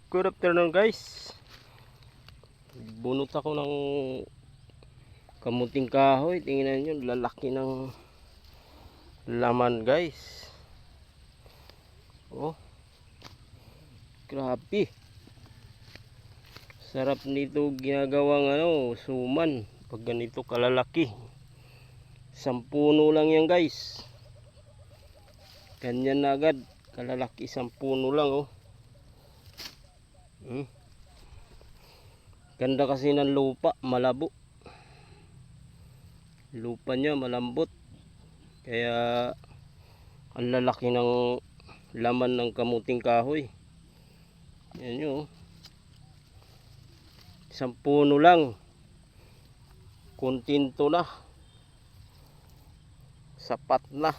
Good afternoon guys. Bunot ako ng kamuting kahoy. Tingnan nyo, lalaki ng laman guys. Oh, grabe. Sarap nito ginagawang suman. Pag ganito kalalaki. 10 puno lang yan guys. Ganyan na agad. Kalalaki 10 puno lang oh. Ganda kasi ng lupa, malabo. Lupa niya malambot. Kaya ang lalaki ng laman ng kamuting kahoy. Yan yun. 10 puno lang. Kontento na. Sapat na.